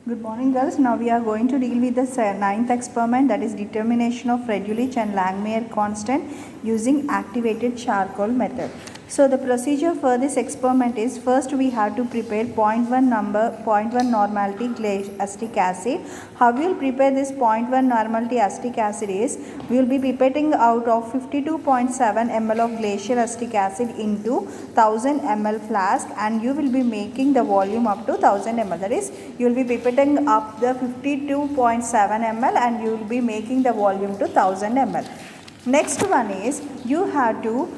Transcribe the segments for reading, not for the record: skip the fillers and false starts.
Good morning, girls. Now we are going to deal with the ninth experiment, that is determination of Redlich and Langmuir constant using activated charcoal method. So the procedure for this experiment is, first we have to prepare 0.1 normality acetic acid. How we will prepare this 0.1 normality acetic acid is, we will be pipetting out of 52.7 ml of glacial acetic acid into 1000 ml flask, and you will be making the volume up to 1000 ml. That is, you will be pipetting up the 52.7 ml and you will be making the volume to 1000 ml. Next one is, you have to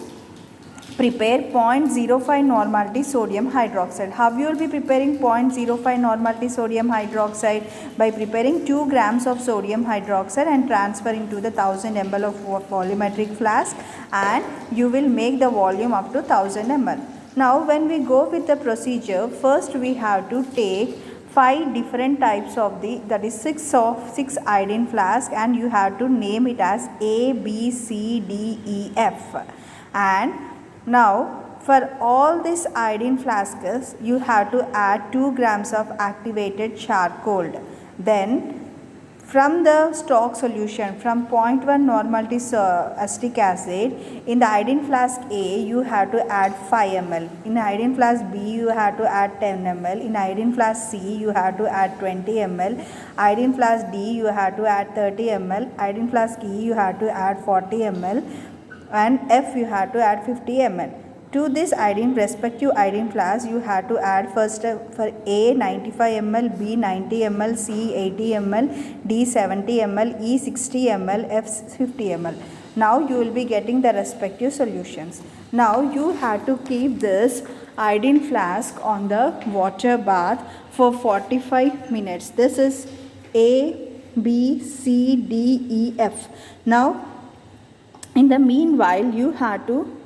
prepare 0.05 normality sodium hydroxide. How you will be preparing 0.05 normality sodium hydroxide? By preparing 2 grams of sodium hydroxide and transferring to the 1000 ml of volumetric flask, and you will make the volume up to 1000 ml. Now when we go with the procedure, first we have to take 5 different types of that is 6 iodine flask, and you have to name it as A, B, C, D, E, F. And now for all these iodine flasks, you have to add 2 grams of activated charcoal. Then from the stock solution, from 0.1 normality acetic acid, in the iodine flask A you have to add 5 ml, in iodine flask B you have to add 10 ml, in iodine flask C you have to add 20 ml, iodine flask D you have to add 30 ml, iodine flask E you have to add 40 ml, and F you have to add 50 ml. To this respective iodine flask, you have to add first for A 95 ml, B 90 ml, C 80 ml, D 70 ml, E 60 ml, F 50 ml. Now you will be getting the respective solutions. Now you have to keep this iodine flask on the water bath for 45 minutes. This is A, B, C, D, E, F. Now in the meanwhile, you have to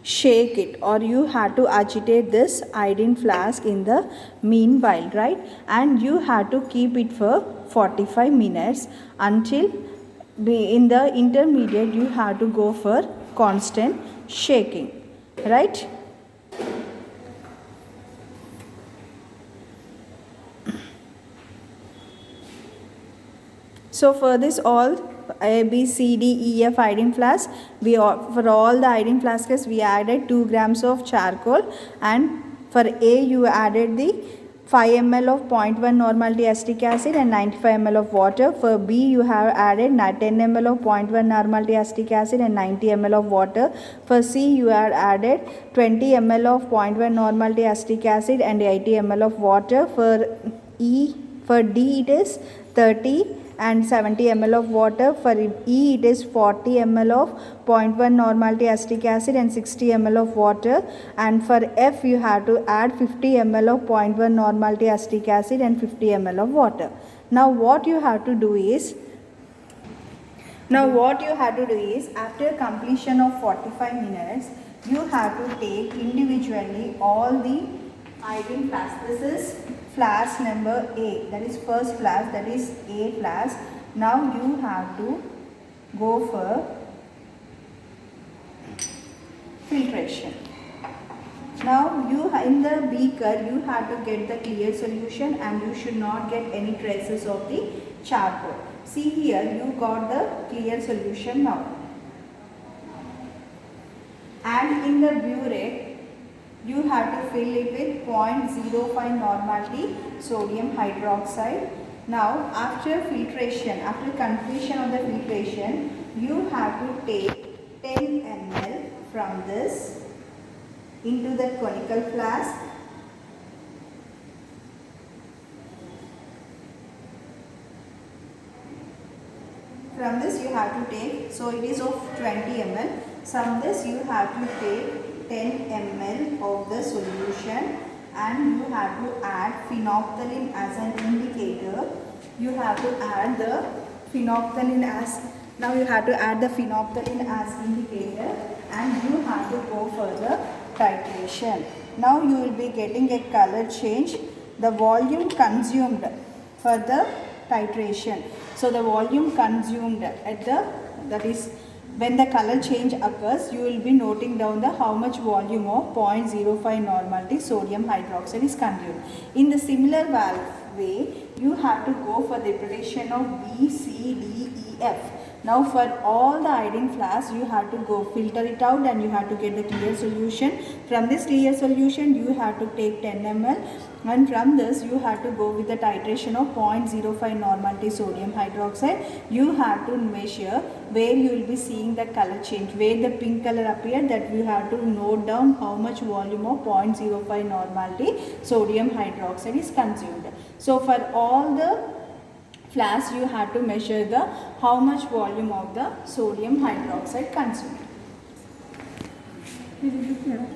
shake it, or you have to agitate this iodine flask in the meanwhile, right? And you have to keep it for 45 minutes until in the intermediate you have to go for constant shaking, right? So for this all A, B, C, D, E, F iodine flask, for all the iodine flasks we added 2 grams of charcoal, and for A you added the 5 ml of 0.1 normality acetic acid and 95 ml of water. For B you have added 10 ml of 0.1 normality acetic acid and 90 ml of water. For C you have added 20 ml of 0.1 normality acetic acid and 80 ml of water. For D it is 30 and 70 ml of water. For E it is 40 ml of 0.1 normality acetic acid and 60 ml of water. And for F you have to add 50 ml of 0.1 normality acetic acid and 50 ml of water. Now what you have to do is, after completion of 45 minutes, you have to take individually all the iodine flasks. This is flask number A, that is first flask, that is A flask. Now you have to go for filtration. Now in the beaker you have to get the clear solution, and you should not get any traces of the charcoal. See here, you got the clear solution now. And in the burette you have to fill it with 0.05 normality sodium hydroxide. Now after filtration, after completion of the filtration, you have to take 10 ml from this into the conical flask. From this you have to take, so it is of 20 ml. From this you have to take 10 ml of the solution, and you have to add phenolphthalein as an indicator. You have to add the phenolphthalein as, now you have to add the phenolphthalein as indicator, and you have to go for the titration. Now you will be getting a color change, the volume consumed for the titration. So the volume consumed at the, that is when the color change occurs, you will be noting down the how much volume of 0.05 normality sodium hydroxide is consumed. In the similar valve, way, you have to go for the preparation of B, C, D, E, F. Now for all the iodine flask, you have to go filter it out and you have to get the clear solution. From this clear solution, you have to take 10 ml, and from this you have to go with the titration of 0.05 normality sodium hydroxide. You have to measure where you will be seeing the color change, where the pink color appeared, that you have to note down how much volume of 0.05 normality sodium hydroxide is consumed. So for all the flask, you have to measure the how much volume of the sodium hydroxide consumed.